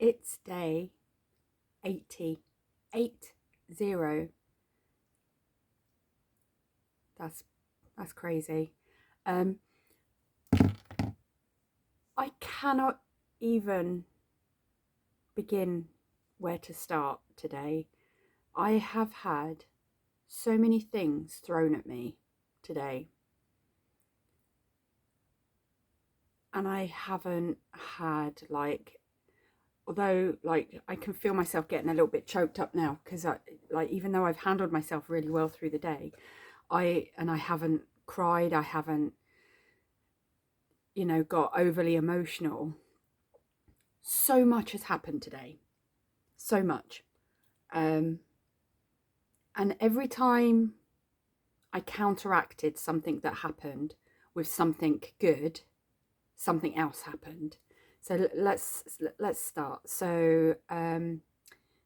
It's day 80. 80. That's crazy. Um, I cannot even begin where to start today. I have had so many things thrown at me today, and I haven't had although I can feel myself getting a little bit choked up now because even though I've handled myself really well through the day, I haven't cried, I haven't got overly emotional. So much has happened today, so much, and every time I counteracted something that happened with something good, something else happened. So let's start. So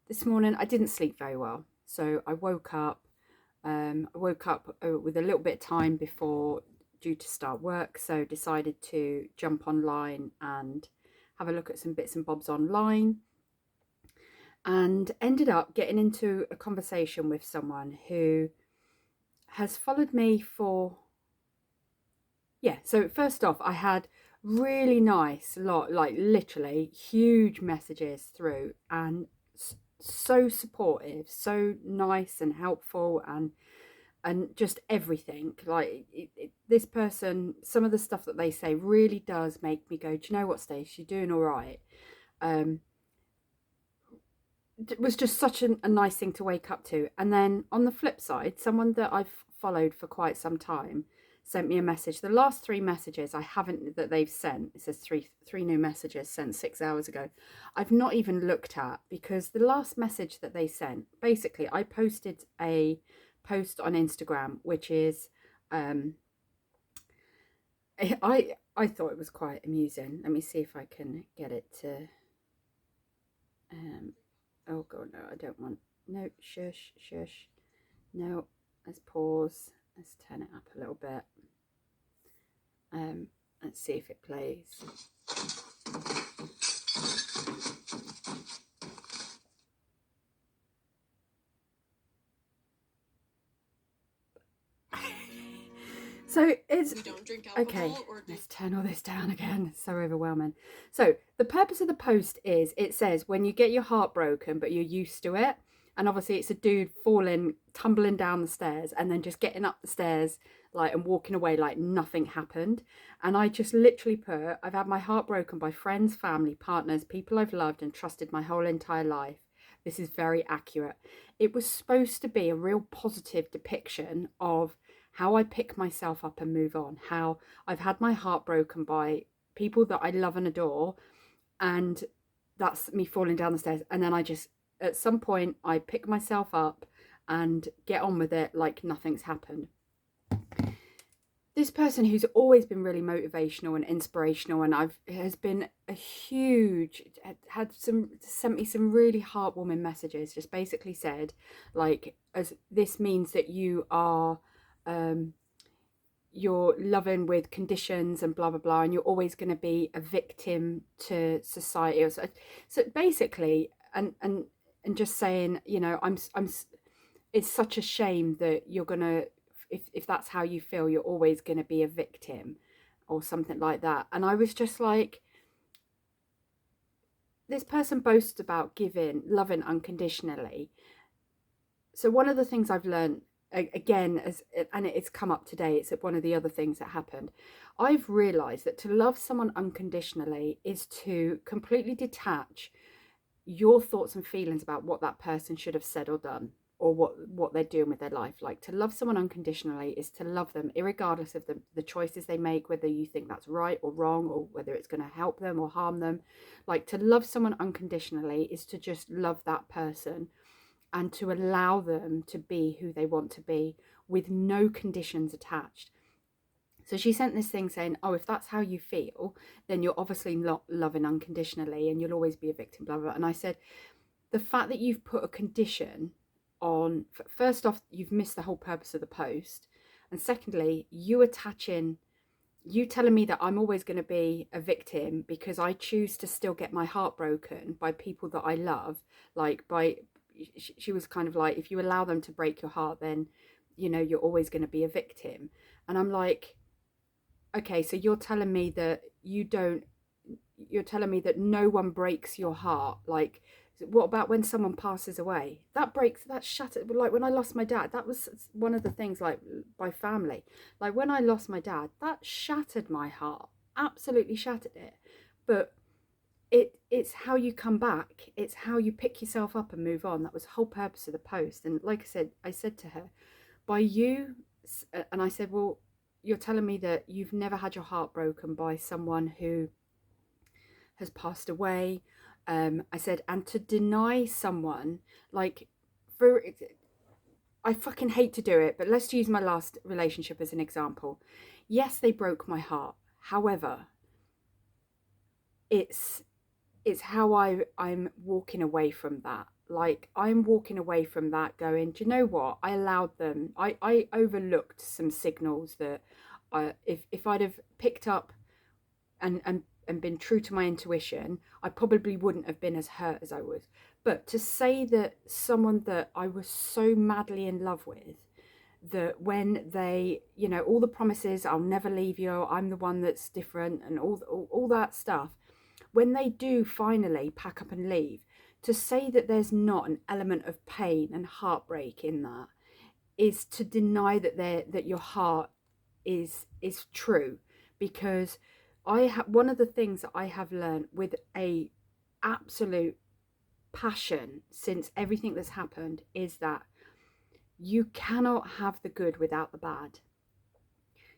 this morning I didn't sleep very well. So I woke up. With a little bit of time before due to start work. So decided to jump online and have a look at some bits and bobs online. And ended up getting into a conversation with someone who has followed me for, so first off, I had really nice literally huge messages through, and so supportive, so nice and helpful, and just everything. This person, some of the stuff that they say really does make me go, do you know what, Stacey, you're doing all right. It was just such a nice thing to wake up to. And then on the flip side, someone that I've followed for quite some time sent me a message. The last 3 messages that they've sent, it says three new messages sent 6 hours ago, I've not even looked at, because the last message that they sent, basically I posted a post on Instagram, which is I thought it was quite amusing. Let me see if I can get it to oh god, no, I don't want, no, shush. No, let's pause, let's turn it up a little bit. Let's see if it plays. So it's, we don't drink alcohol, okay, let's turn all this down again. It's so overwhelming. So the purpose of the post is, it says, when you get your heart broken but you're used to it, and obviously it's a dude tumbling down the stairs and then just getting up the stairs and walking away like nothing happened. And I just literally put, I've had my heart broken by friends, family, partners, people I've loved and trusted my whole entire life. This is very accurate. It was supposed to be a real positive depiction of how I pick myself up and move on, how I've had my heart broken by people that I love and adore, and that's me falling down the stairs, and then I just, at some point, I pick myself up and get on with it like nothing's happened. This person, who's always been really motivational and inspirational, and has been a huge, sent me some really heartwarming messages, just basically said, as this means that you are you're loving with conditions and blah blah blah, and you're always going to be a victim to society. So basically, and just saying, I'm it's such a shame that you're gonna, if that's how you feel, you're always going to be a victim or something like that. And I was just like, this person boasts about loving unconditionally. So one of the things I've learned, again, and it's come up today, it's one of the other things that happened, I've realized that to love someone unconditionally is to completely detach your thoughts and feelings about what that person should have said or done, or what they're doing with their life. Like, to love someone unconditionally is to love them irregardless of the choices they make, whether you think that's right or wrong, or whether it's going to help them or harm them. Like, to love someone unconditionally is to just love that person and to allow them to be who they want to be with no conditions attached. So she sent this thing saying, oh, if that's how you feel, then you're obviously not loving unconditionally and you'll always be a victim, blah, blah. And I said, the fact that you've put a condition on, first off, you've missed the whole purpose of the post. And secondly, you attaching you telling me that I'm always going to be a victim because I choose to still get my heart broken by people that I love, like by, she was kind of like, if you allow them to break your heart, then, you know, you're always going to be a victim. And I'm like, okay, so you're telling me that you don't, you're telling me that no one breaks your heart. Like, what about when someone passes away? That breaks, that shattered. Like when I lost my dad, that was one of the things, like by family. Like when I lost my dad, that shattered my heart, absolutely shattered it. But it's how you come back. It's how you pick yourself up and move on. That was the whole purpose of the post. And like I said to her, by you, and I said, well, you're telling me that you've never had your heart broken by someone who has passed away. I said, and to deny someone, like, for, I fucking hate to do it, but let's use my last relationship as an example. Yes, they broke my heart. However, it's how I'm walking away from that. Like, I'm walking away from that going, do you know what? I allowed them. I overlooked some signals that if I'd have picked up and been true to my intuition, I probably wouldn't have been as hurt as I was. But to say that someone that I was so madly in love with, that when they, you know, all the promises, I'll never leave you, I'm the one that's different, and all that stuff, when they do finally pack up and leave, to say that there's not an element of pain and heartbreak in that is to deny that your heart is true. Because one of the things that I have learned with a absolute passion since everything that's happened is that you cannot have the good without the bad.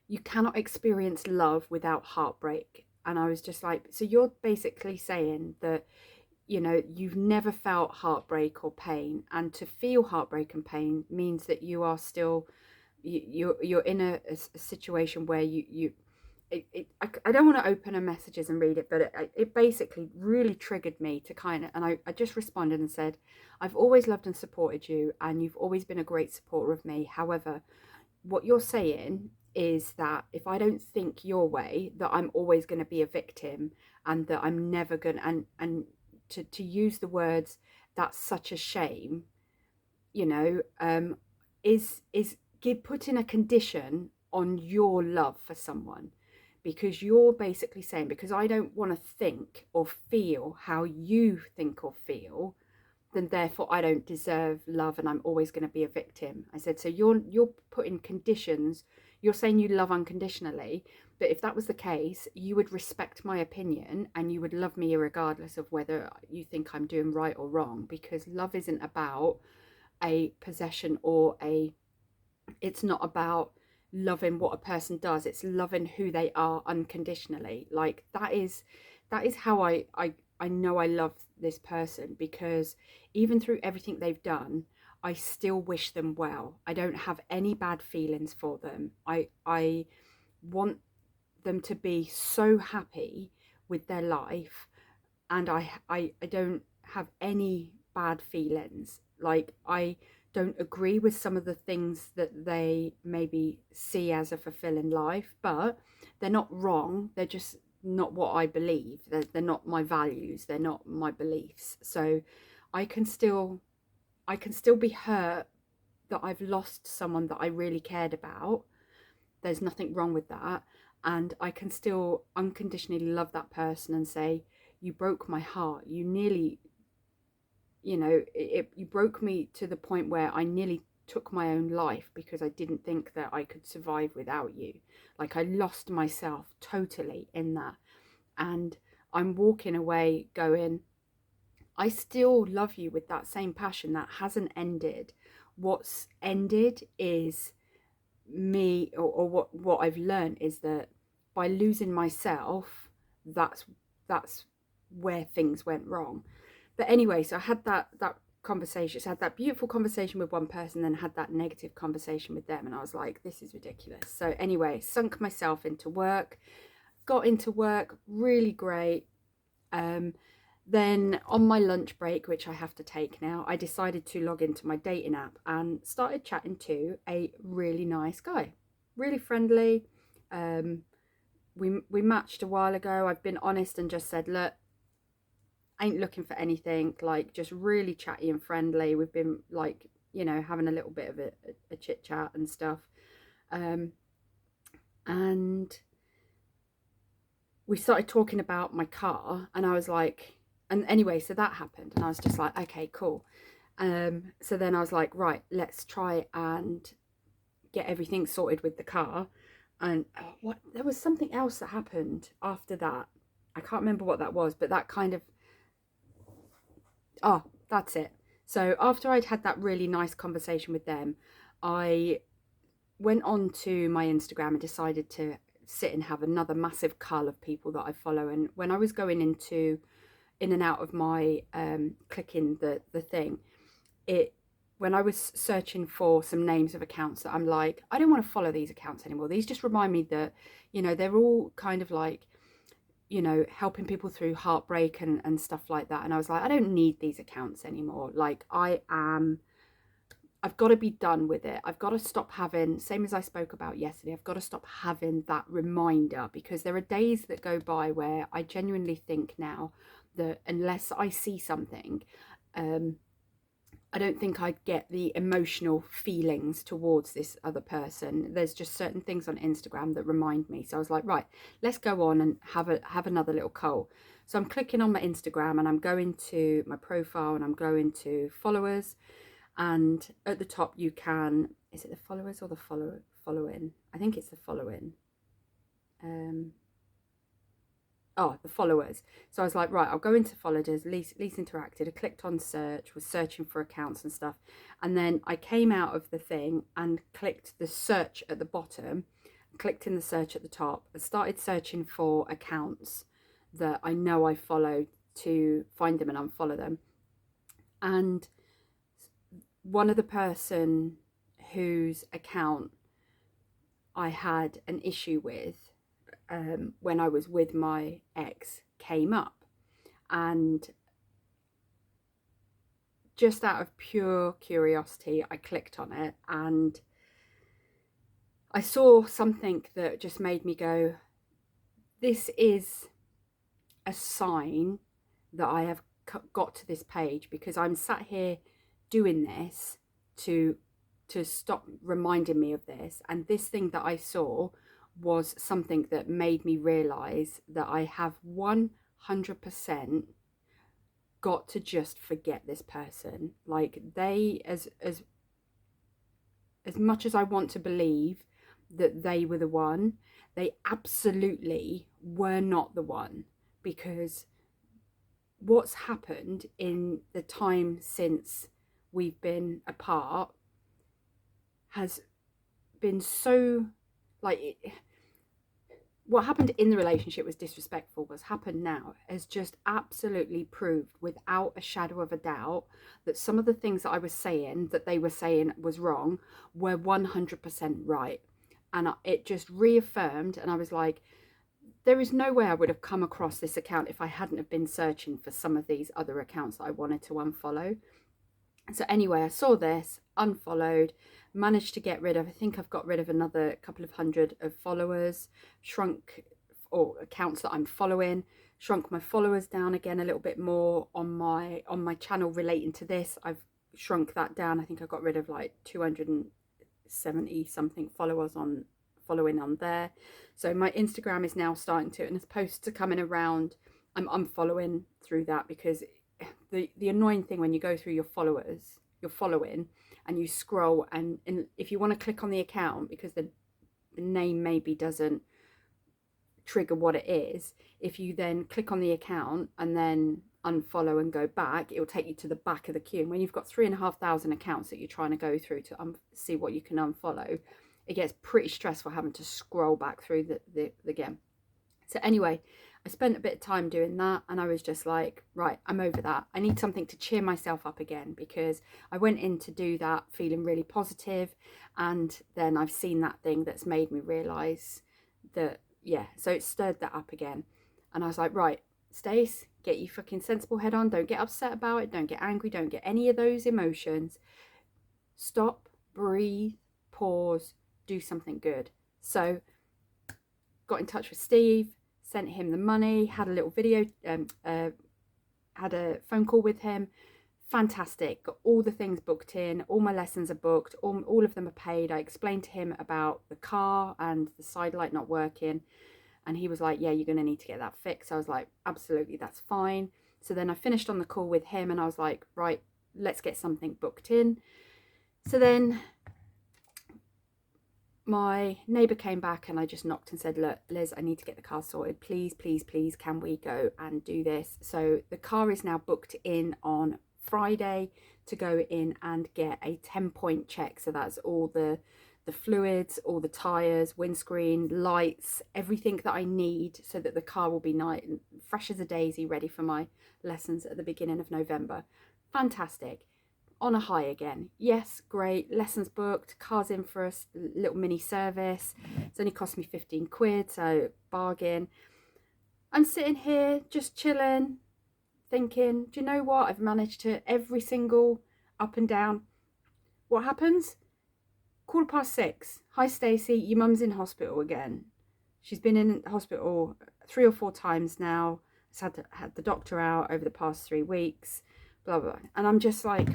You cannot experience love without heartbreak. And I was just like, so you're basically saying that, you know, you've never felt heartbreak or pain, and to feel heartbreak and pain means that you are still, you're in a situation where I don't want to open her messages and read it, but it basically really triggered me to kind of, and I just responded and said, I've always loved and supported you, and you've always been a great supporter of me. However, what you're saying is that if I don't think your way, that I'm always going to be a victim, and that I'm never going to, and to use the words, that's such a shame, you know, is putting a condition on your love for someone. Because you're basically saying, because I don't want to think or feel how you think or feel, then therefore I don't deserve love and I'm always going to be a victim. I said, so you're putting conditions. You're saying you love unconditionally, but if that was the case, you would respect my opinion and you would love me regardless of whether you think I'm doing right or wrong, because love isn't about a possession or it's not about loving what a person does. It's loving who they are unconditionally. Like, that is how I know I love this person, because even through everything they've done, I still wish them well. I don't have any bad feelings for them. I want them to be so happy with their life, and I don't have any bad feelings. Like, I don't agree with some of the things that they maybe see as a fulfilling life, but they're not wrong. They're just not what I believe. They're not my values. They're not my beliefs. So I can still be hurt that I've lost someone that I really cared about. There's nothing wrong with that. And I can still unconditionally love that person and say, you broke my heart. You nearly, you know, you broke me to the point where I nearly took my own life because I didn't think that I could survive without you. Like, I lost myself totally in that. And I'm walking away going, I still love you with that same passion. That hasn't ended. What's ended is me, or what I've learned is that by losing myself, that's where things went wrong. But anyway, so I had that conversation. So I had that beautiful conversation with one person, then had that negative conversation with them, and I was like, this is ridiculous. So anyway, sunk myself into work, got into work, really great. Then on my lunch break, which I have to take now, I decided to log into my dating app and started chatting to a really nice guy, really friendly, we matched a while ago. I've been honest and just said, look, ain't looking for anything, like just really chatty and friendly. We've been like, you know, having a little bit of a chit chat and stuff. And we started talking about my car, and I was like, and anyway, so that happened, and I was just like, okay, cool. So then I was like, right, let's try and get everything sorted with the car. And what, there was something else that happened after that. I can't remember what that was, but that kind of, oh, that's it. So after I'd had that really nice conversation with them, I went on to my Instagram and decided to sit and have another massive cull of people that I follow. And when I was going in and out of my clicking the thing, when I was searching for some names of accounts that I'm like, I don't want to follow these accounts anymore. These just remind me that, you know, they're all kind of like, you know, helping people through heartbreak and stuff like that. And I was like, I don't need these accounts anymore. Like, I've got to be done with it. I've got to stop having, same as I spoke about yesterday, I've got to stop having that reminder, because there are days that go by where I genuinely think now that unless I see something, I don't think I'd get the emotional feelings towards this other person. There's just certain things on Instagram that remind me. So I was like, right, let's go on and have another little cull. So I'm clicking on my Instagram and I'm going to my profile and I'm going to followers. And at the top you can, is it the followers or the following? I think it's the following. The followers. So I was like, right, I'll go into followers, least interacted. I clicked on search, was searching for accounts and stuff. And then I came out of the thing and clicked the search at the bottom, clicked in the search at the top. I started searching for accounts that I know I follow to find them and unfollow them. And one of the person whose account I had an issue with when I was with my ex came up, and just out of pure curiosity I clicked on it and I saw something that just made me go, this is a sign that I have got to this page, because I'm sat here doing this to stop reminding me of this, and this thing that I saw was something that made me realize that I have 100% got to just forget this person. Like, they, as much as I want to believe that they were the one, they absolutely were not the one, because what's happened in the time since we've been apart has been so, like, what happened in the relationship was disrespectful. What's happened now has just absolutely proved without a shadow of a doubt that some of the things that I was saying that they were saying was wrong were 100% right. And it just reaffirmed, and I was like, there is no way I would have come across this account if I hadn't have been searching for some of these other accounts that I wanted to unfollow. So anyway, I saw this, unfollowed, managed to get rid of, I think I've got rid of another couple of hundred of followers, shrunk, or accounts that I'm following, shrunk my followers down again a little bit more on my channel relating to this. I've shrunk that down. I think I got rid of like 270 something following on there. So my Instagram is now starting to, and as posts are coming around, I'm unfollowing through that, because the annoying thing when you go through your following and you scroll, and if you want to click on the account, because the name maybe doesn't trigger what it is, if you then click on the account and then unfollow and go back, it will take you to the back of the queue. And when you've got 3,500 accounts that you're trying to go through to see what you can unfollow, it gets pretty stressful having to scroll back through the game. So anyway, I spent a bit of time doing that, and I was just like, right, I'm over that. I need something to cheer myself up again, because I went in to do that feeling really positive, and then I've seen that thing that's made me realise that, yeah, so it stirred that up again. And I was like, right, Stace, get your fucking sensible head on. Don't get upset about it. Don't get angry. Don't get any of those emotions. Stop, breathe, pause, do something good. So got in touch with Steve, sent him the money, had a little video, had a phone call with him. Fantastic. Got all the things booked in. All my lessons are booked. All of them are paid. I explained to him about the car and the side light not working. And he was like, yeah, you're going to need to get that fixed. I was like, absolutely, that's fine. So then I finished on the call with him and I was like, right, let's get something booked in. So then my neighbour came back and I just knocked and said, look, Liz, I need to get the car sorted. Please, please, please, can we go and do this? So the car is now booked in on Friday to go in and get a 10-point check. So that's all the fluids, all the tyres, windscreen, lights, everything that I need so that the car will be fresh as a daisy, ready for my lessons at the beginning of November. Fantastic. On a high again. Yes, great. Lessons booked, car's in for a little mini service. It's only cost me 15 quid, so bargain. I'm sitting here just chilling, thinking, do you know what? I've managed to every single up and down. What happens? 6:15. Hi Stacey, your mum's in hospital again. She's been in hospital 3 or 4 times now. She's had the doctor out over the past 3 weeks. Blah blah. And I'm just like,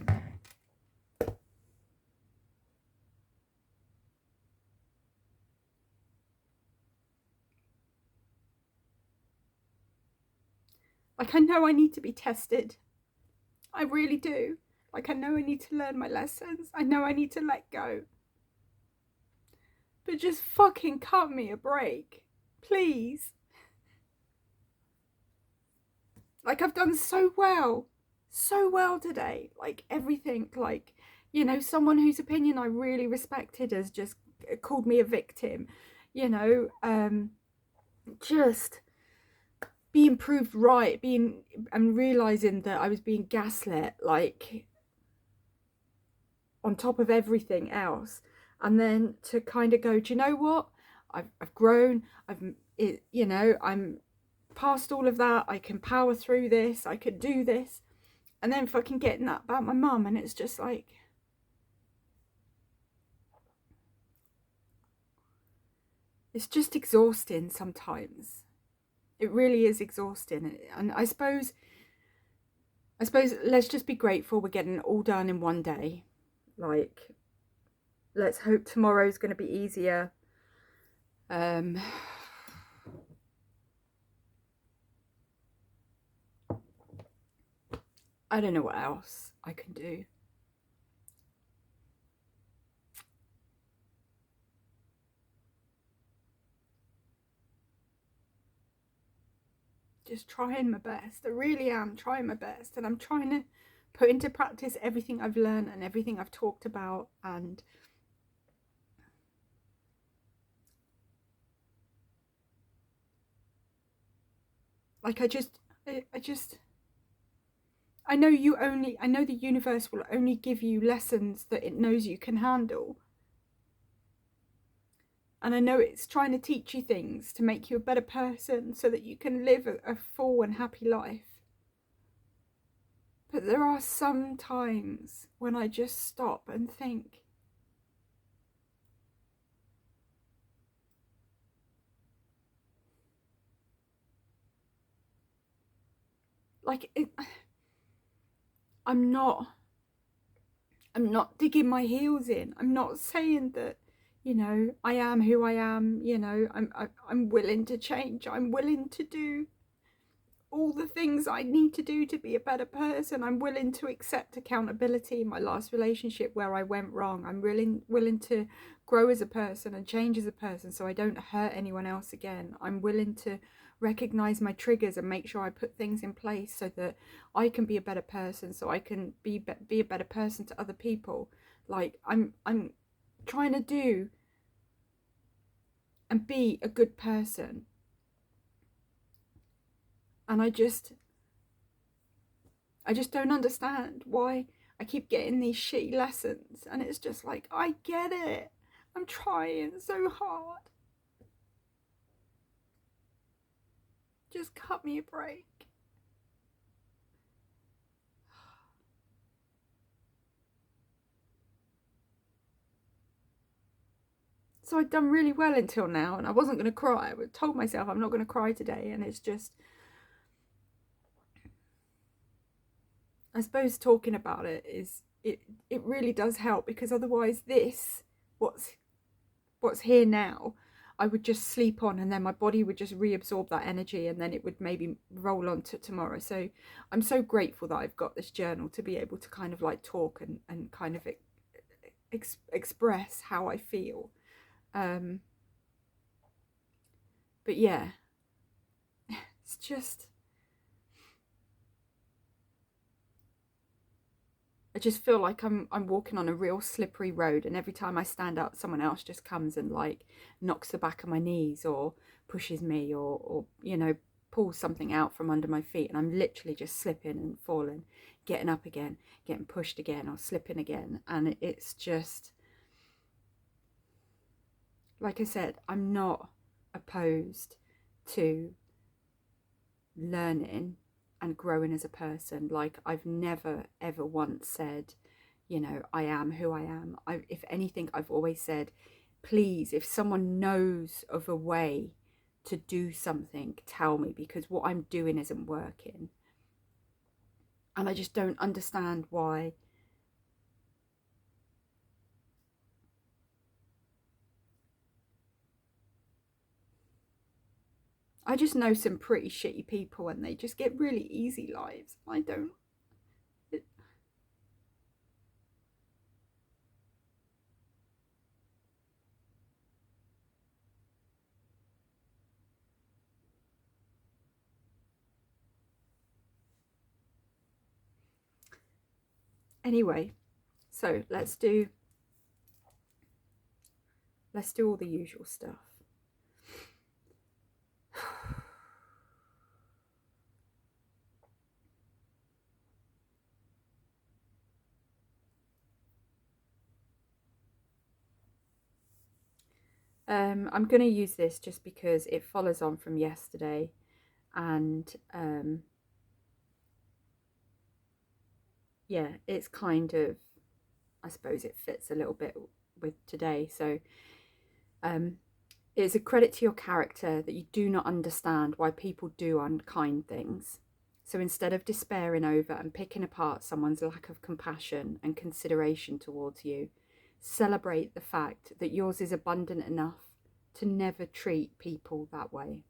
I know I need to be tested. I really do. I know I need to learn my lessons. I know I need to let go. But just fucking cut me a break. Please. I've done so well today. Everything, someone whose opinion I really respected has just called me a victim, just being proved right, and realizing that I was being gaslit, on top of everything else. And then to kind of go, do you know what? I've grown. I'm past all of that. I can power through this. I could do this. And then fucking getting that about my mum, and it's just like, it's just exhausting sometimes. It really is exhausting. And I suppose let's just be grateful we're getting it all done in one day. Let's hope tomorrow's going to be easier. I don't know what else I can do. Just trying my best. I really am trying my best, and I'm trying to put into practice everything I've learned and everything I've talked about. And I know the universe will only give you lessons that it knows you can handle. And I know it's trying to teach you things to make you a better person so that you can live a full and happy life. But there are some times when I just stop and think, I'm not digging my heels in. I'm not saying that, I am who I am. I'm willing to change. I'm willing to do all the things I need to do to be a better person. I'm willing to accept accountability in my last relationship where I went wrong. I'm willing to grow as a person and change as a person so I don't hurt anyone else again. I'm willing to recognize my triggers and make sure I put things in place so that I can be a better person, so I can be a better person to other people. I'm trying to do and be a good person. And I just don't understand why I keep getting these shitty lessons. And it's just like, I get it. I'm trying so hard. Just cut me a break. So I'd done really well until now, and I wasn't going to cry. I told myself I'm not going to cry today, and it's just, I suppose talking about it is, it really does help, because otherwise what's here now, I would just sleep on, and then my body would just reabsorb that energy, and then it would maybe roll on to tomorrow. So I'm so grateful that I've got this journal to be able to kind of like talk and kind of express how I feel. But yeah, it's just, I just feel like I'm walking on a real slippery road, and every time I stand up, someone else just comes and like knocks the back of my knees, or pushes me, or you know, pulls something out from under my feet, and I'm literally just slipping and falling, getting up again, getting pushed again, or slipping again. And it's just, like I said, I'm not opposed to learning and growing as a person. Like, I've never ever once said, you know, I am who I am. If anything, I've always said, please, if someone knows of a way to do something, tell me, because what I'm doing isn't working. And I just don't understand why I just know some pretty shitty people, and they just get really easy lives. I don't. Anyway, so let's do all the usual stuff. I'm going to use this just because it follows on from yesterday, and yeah, it's kind of, I suppose it fits a little bit with today. So it's a credit to your character that you do not understand why people do unkind things. So instead of despairing over and picking apart someone's lack of compassion and consideration towards you, celebrate the fact that yours is abundant enough to never treat people that way.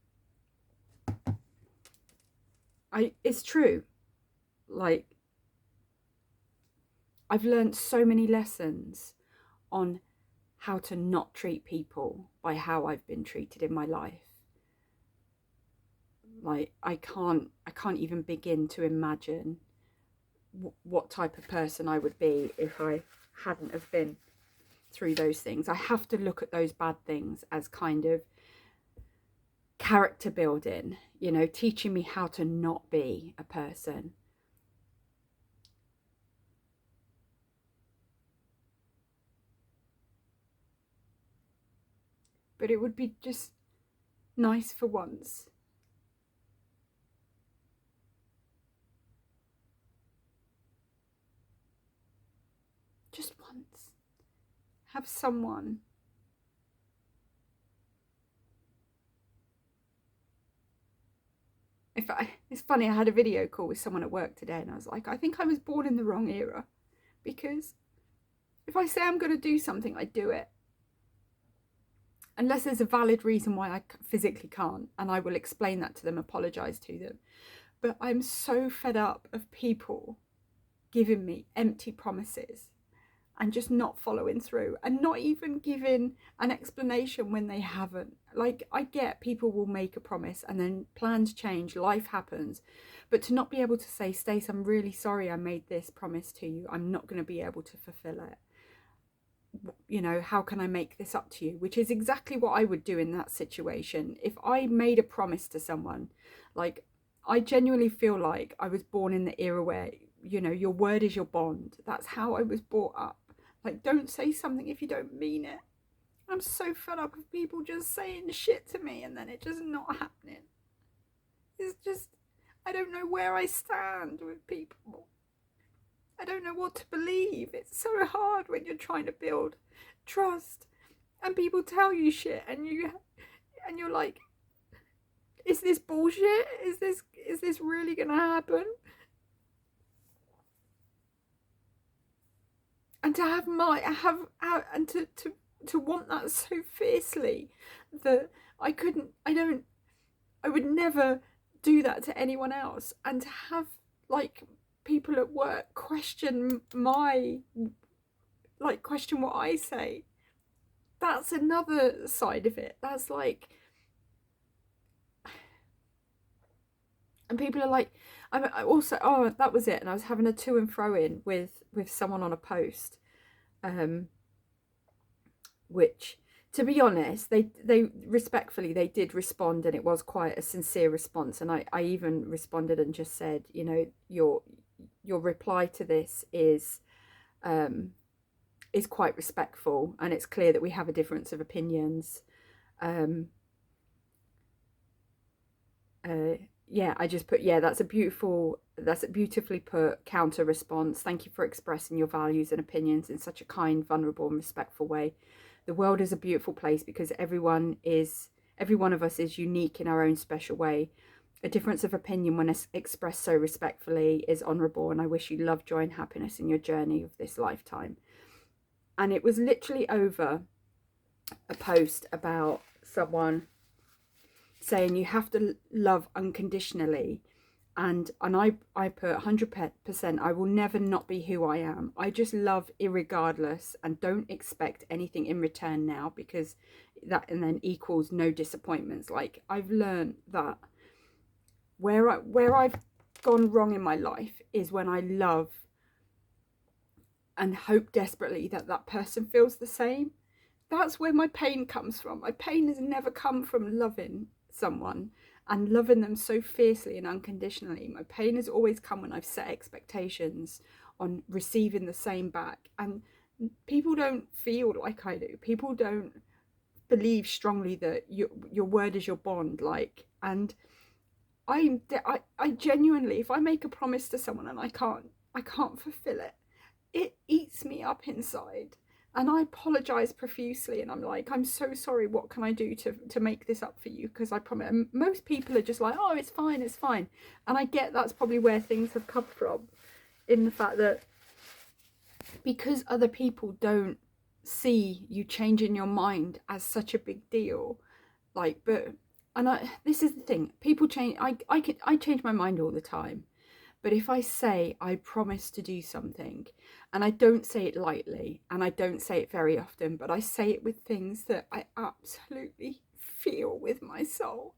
It's true. Like, I've learned so many lessons on how to not treat people by how I've been treated in my life. Like, I can't even begin to imagine what type of person I would be if I hadn't have been through those things. I have to look at those bad things as kind of character building, you know, teaching me how to not be a person. But it would be just nice for once. Just once. Have someone. It's funny, I had a video call with someone at work today, and I was like, I think I was born in the wrong era, because if I say I'm going to do something, I do it. Unless there's a valid reason why I physically can't, and I will explain that to them, apologise to them. But I'm so fed up of people giving me empty promises and just not following through, and not even giving an explanation when they haven't. Like, I get people will make a promise and then plans change, life happens, but to not be able to say, Stace, I'm really sorry I made this promise to you, I'm not going to be able to fulfill it. You know, how can I make this up to you? Which is exactly what I would do in that situation. If I made a promise to someone, like, I genuinely feel like I was born in the era where, you know, your word is your bond. That's how I was brought up. Like, don't say something if you don't mean it. I'm so fed up of people just saying shit to me and then it just not happening. It's just, I don't know where I stand with people. I don't know what to believe. It's so hard when you're trying to build trust and people tell you shit, and you're like, is this bullshit? Is this really gonna happen? And to and to want that so fiercely that I would never do that to anyone else, and to have like people at work question question what I say, that's another side of it. That's like, and people are like, I also, oh, that was it. And I was having a to and fro in with someone on a post, which, to be honest, they respectfully, they did respond, and it was quite a sincere response. And I even responded and just said, you know, your reply to this is quite respectful, and it's clear that we have a difference of opinions. Yeah, I just put, yeah, that's a beautifully put counter response. Thank you for expressing your values and opinions in such a kind, vulnerable, and respectful way. The world is a beautiful place because every one of us is unique in our own special way. A difference of opinion, when expressed so respectfully, is honourable, and I wish you love, joy, and happiness in your journey of this lifetime. And it was literally over a post about someone saying you have to love unconditionally, and I put 100%, I will never not be who I am. I just love irregardless and don't expect anything in return now, because that and then equals no disappointments. Like, I've learned that where I've gone wrong in my life is when I love and hope desperately that that person feels the same. That's where my pain comes from. My pain has never come from loving someone and loving them so fiercely and unconditionally. My pain has always come when I've set expectations on receiving the same back. And people don't feel like I do. People don't believe strongly that your word is your bond. Like, and I genuinely, if I make a promise to someone and I can't fulfill it, it eats me up inside. And I apologize profusely, and I'm like, I'm so sorry, what can I do to make this up for you? Because I promise. And most people are just like, oh, it's fine, it's fine. And I get that's probably where things have come from, in the fact that because other people don't see you changing your mind as such a big deal, like, this is the thing, people change. I change my mind all the time. But if I say I promise to do something, and I don't say it lightly, and I don't say it very often, but I say it with things that I absolutely feel with my soul.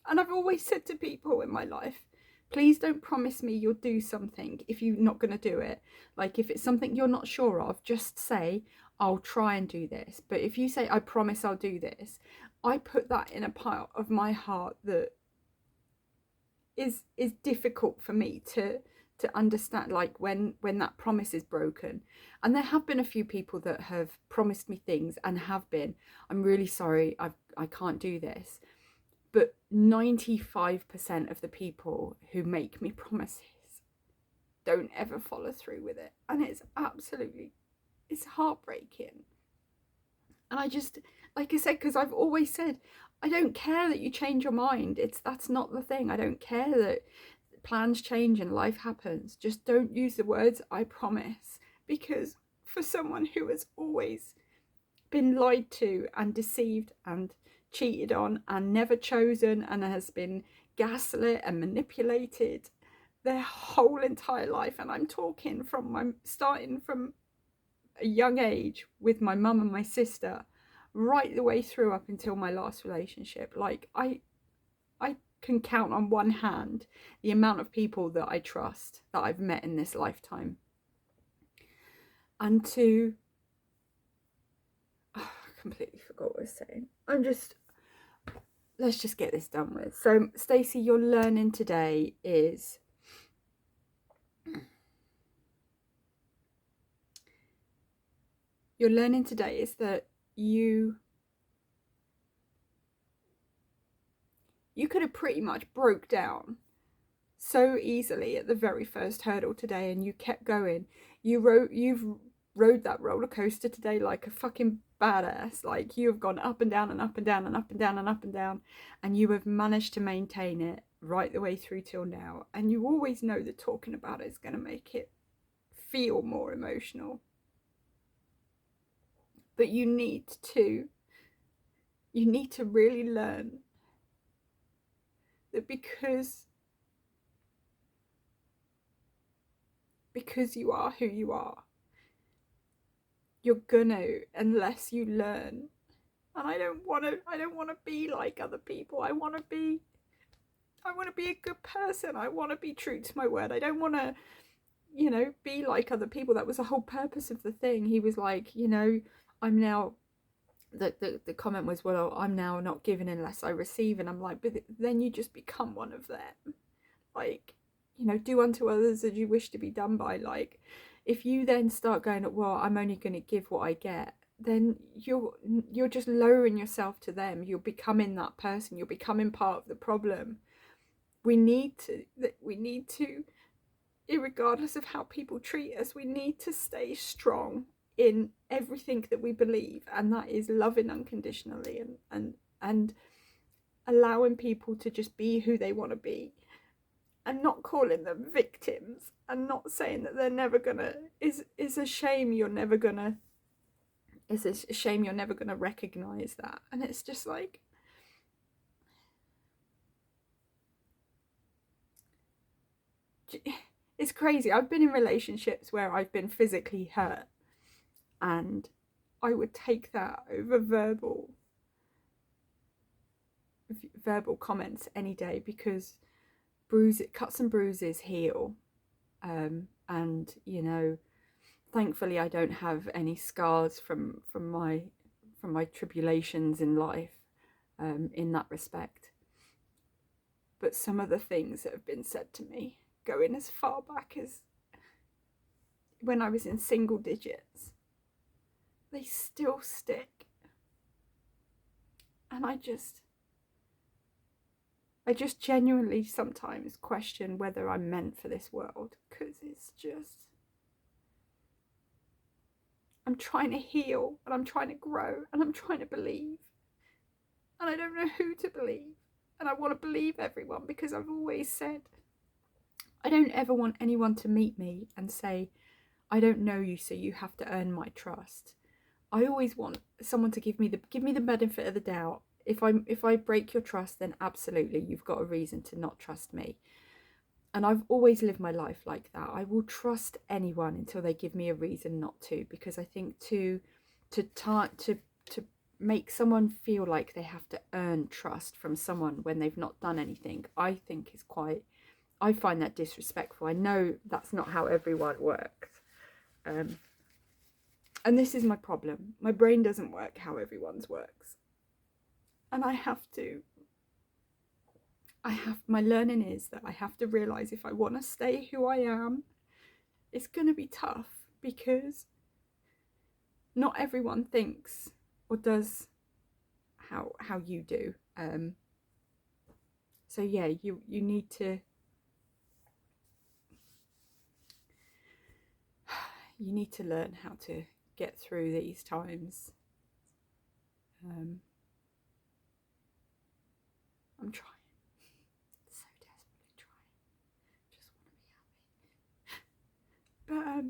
And I've always said to people in my life, please don't promise me you'll do something if you're not going to do it. Like, if it's something you're not sure of, just say, I'll try and do this. But if you say, I promise I'll do this, I put that in a part of my heart that is difficult for me to understand, like when that promise is broken. And there have been a few people that have promised me things and have been, I'm really sorry, I can't do this. But 95% of the people who make me promises don't ever follow through with it, and it's heartbreaking. And I just, like I said, because I've always said, I don't care that you change your mind. That's not the thing. I don't care that plans change and life happens. Just don't use the words I promise, because for someone who has always been lied to and deceived and cheated on and never chosen and has been gaslit and manipulated their whole entire life, and I'm talking from starting from a young age with my mum and my sister, right the way through up until my last relationship. Like, I can count on one hand the amount of people that I trust, that I've met in this lifetime. And I completely forgot what I was saying. Let's just get this done with. So, Stacey, your learning today is that you could have pretty much broke down so easily at the very first hurdle today, and you kept going. You've rode that roller coaster today like a fucking badass. Like, you have gone up and down and up and down and up and down and up and down, and you have managed to maintain it right the way through till now. And you always know that talking about it is going to make it feel more emotional. But you need to really learn that because you are who you are, you're gonna, unless you learn. And I don't want to be like other people. I want to be a good person. I want to be true to my word. I don't want to, be like other people. That was the whole purpose of the thing. He was like, I'm now, the comment was, well, I'm now not giving unless I receive. And I'm like, but then you just become one of them. Like, do unto others as you wish to be done by. Like, if you then start going, well, I'm only going to give what I get, then you're just lowering yourself to them. You're becoming that person. You're becoming part of the problem. We need to, regardless of how people treat us, we need to stay strong in everything that we believe, and that is loving unconditionally and allowing people to just be who they want to be, and not calling them victims, and not saying that they're never gonna, is a shame you're never gonna, it's a shame you're never gonna recognize that. And it's just like, it's crazy. I've been in relationships where I've been physically hurt, and I would take that over verbal comments any day, because cuts and bruises heal. And thankfully I don't have any scars from my tribulations in life, in that respect. But some of the things that have been said to me, going as far back as when I was in single digits, they still stick. And I just genuinely sometimes question whether I'm meant for this world, because it's just, I'm trying to heal, and I'm trying to grow, and I'm trying to believe, and I don't know who to believe. And I want to believe everyone, because I've always said, I don't ever want anyone to meet me and say, I don't know you, so you have to earn my trust. I always want someone to give me the benefit of the doubt. If I break your trust, then absolutely you've got a reason to not trust me. And I've always lived my life like that. I will trust anyone until they give me a reason not to, because I think to make someone feel like they have to earn trust from someone when they've not done anything, I think is quite, I find that disrespectful. I know that's not how everyone works. And this is my problem. My brain doesn't work how everyone's works. And my learning is that I have to realise, if I want to stay who I am, it's going to be tough, because not everyone thinks or does how you do. So yeah, you need to learn how to get through these times. I'm trying. So desperately trying. Just want to be happy. But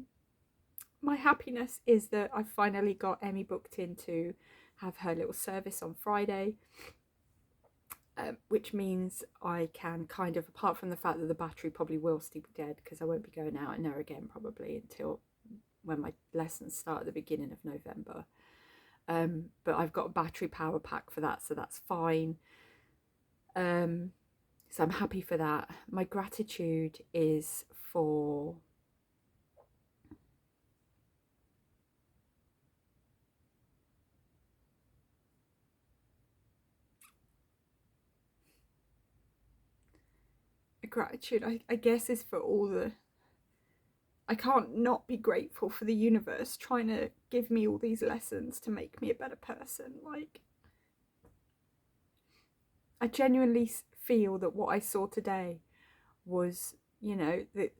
my happiness is that I finally got Emmy booked in to have her little service on Friday, which means I can kind of, apart from the fact that the battery probably will still be dead, because I won't be going out in there again probably until when my lessons start at the beginning of November. But I've got a battery power pack for that, so that's fine. So I'm happy for that. My gratitude is for I guess is for all the, I can't not be grateful for the universe trying to give me all these lessons to make me a better person. Like, I genuinely feel that what I saw today was, that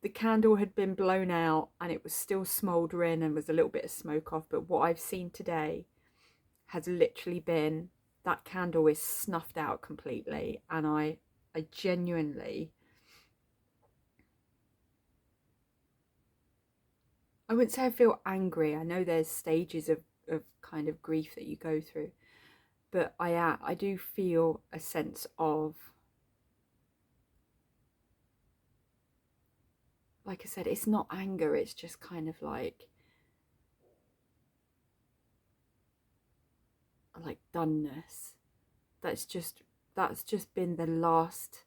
the candle had been blown out and it was still smouldering and was a little bit of smoke off. But what I've seen today has literally been, that candle is snuffed out completely. And I genuinely, I wouldn't say I feel angry. I know there's stages of kind of grief that you go through, but I do feel a sense of, like I said, it's not anger, it's just kind of like doneness. That's just been the last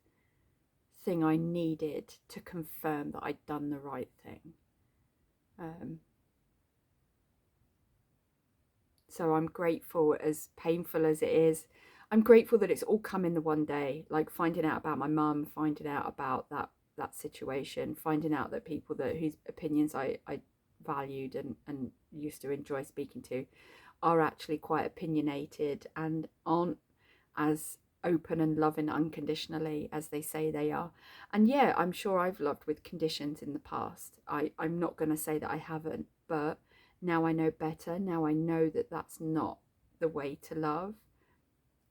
thing I needed to confirm that I'd done the right thing. So I'm grateful, as painful as it is. I'm grateful that it's all come in the one day, like finding out about my mum, finding out about that situation, finding out that people that whose opinions I valued and used to enjoy speaking to are actually quite opinionated and aren't as open and loving unconditionally as they say they are. And yeah, I'm sure I've loved with conditions in the past. I'm not going to say that I haven't, but now I know better. Now I know that that's not the way to love.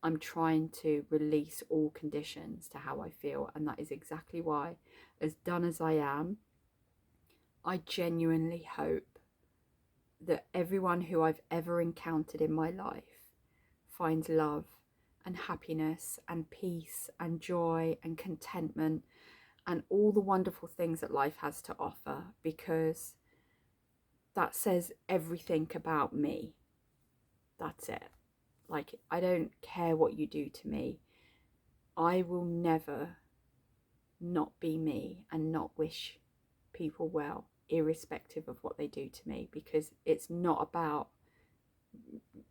I'm trying to release all conditions to how I feel, and that is exactly why, as done as I am, I genuinely hope that everyone who I've ever encountered in my life finds love and happiness and peace and joy and contentment and all the wonderful things that life has to offer, because that says everything about me. That's it. Like, I don't care what you do to me. I will never not be me and not wish people well, irrespective of what they do to me, because it's not about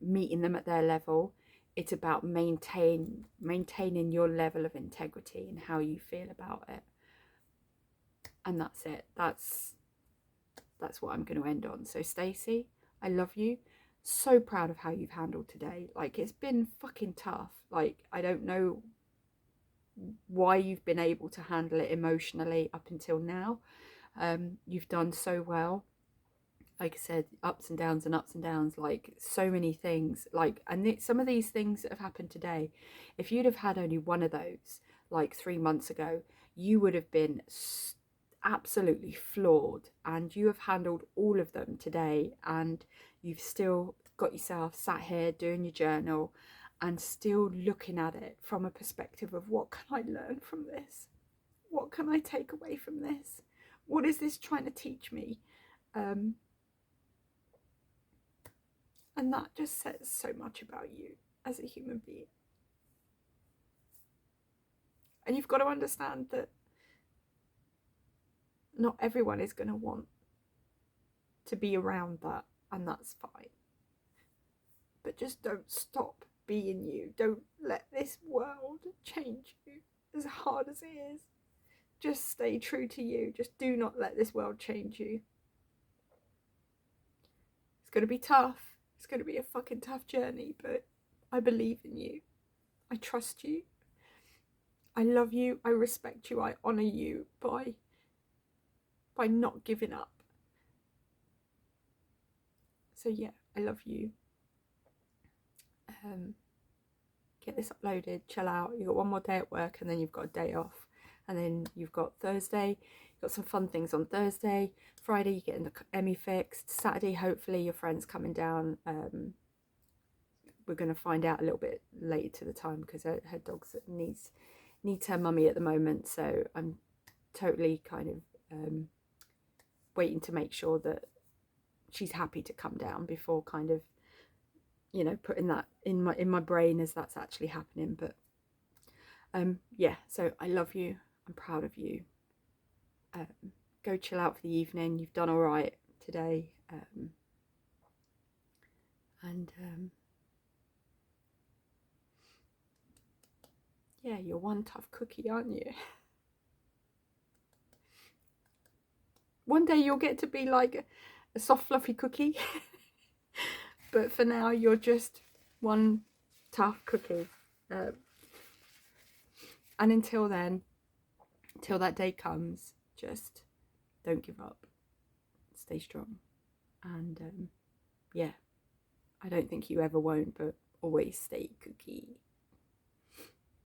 meeting them at their level. It's about maintaining your level of integrity and how you feel about it. And that's it. That's what I'm going to end on. So Stacey, I love you. So proud of how you've handled today. Like, it's been fucking tough. Like, I don't know why you've been able to handle it emotionally up until now. You've done so well. Like I said, ups and downs and ups and downs, like so many things. Like, and some of these things that have happened today, if you'd have had only one of those like 3 months ago, you would have been absolutely floored. And you have handled all of them today, and you've still got yourself sat here doing your journal and still looking at it from a perspective of, what can I learn from this? What can I take away from this? What is this trying to teach me? And that just says so much about you as a human being. And you've got to understand that not everyone is going to want to be around that, and that's fine. But just don't stop being you. Don't let this world change you, as hard as it is. Just stay true to you. Just do not let this world change you. It's going to be tough. It's going to be a fucking tough journey, but I believe in you. I trust you. I love you. I respect you. I honour you by not giving up. So yeah, I love you. Get this uploaded, chill out. You've got one more day at work, and then you've got a day off. And then you've got Thursday. You've got some fun things on Thursday. Friday, you're getting the Emmy fixed. Saturday, hopefully, your friend's coming down. We're going to find out a little bit later to the time, because her dog's needs her mummy at the moment. So I'm totally kind of waiting to make sure that she's happy to come down before kind of, you know, putting that in my brain as that's actually happening. But yeah, so I love you. I'm proud of you. Go chill out for the evening. You've done all right today. Yeah, you're one tough cookie, aren't you? One day you'll get to be like a soft, fluffy cookie. But for now, you're just one tough cookie. And until then, until that day comes, just don't give up, stay strong, and yeah, I don't think you ever won't, but always stay kooky.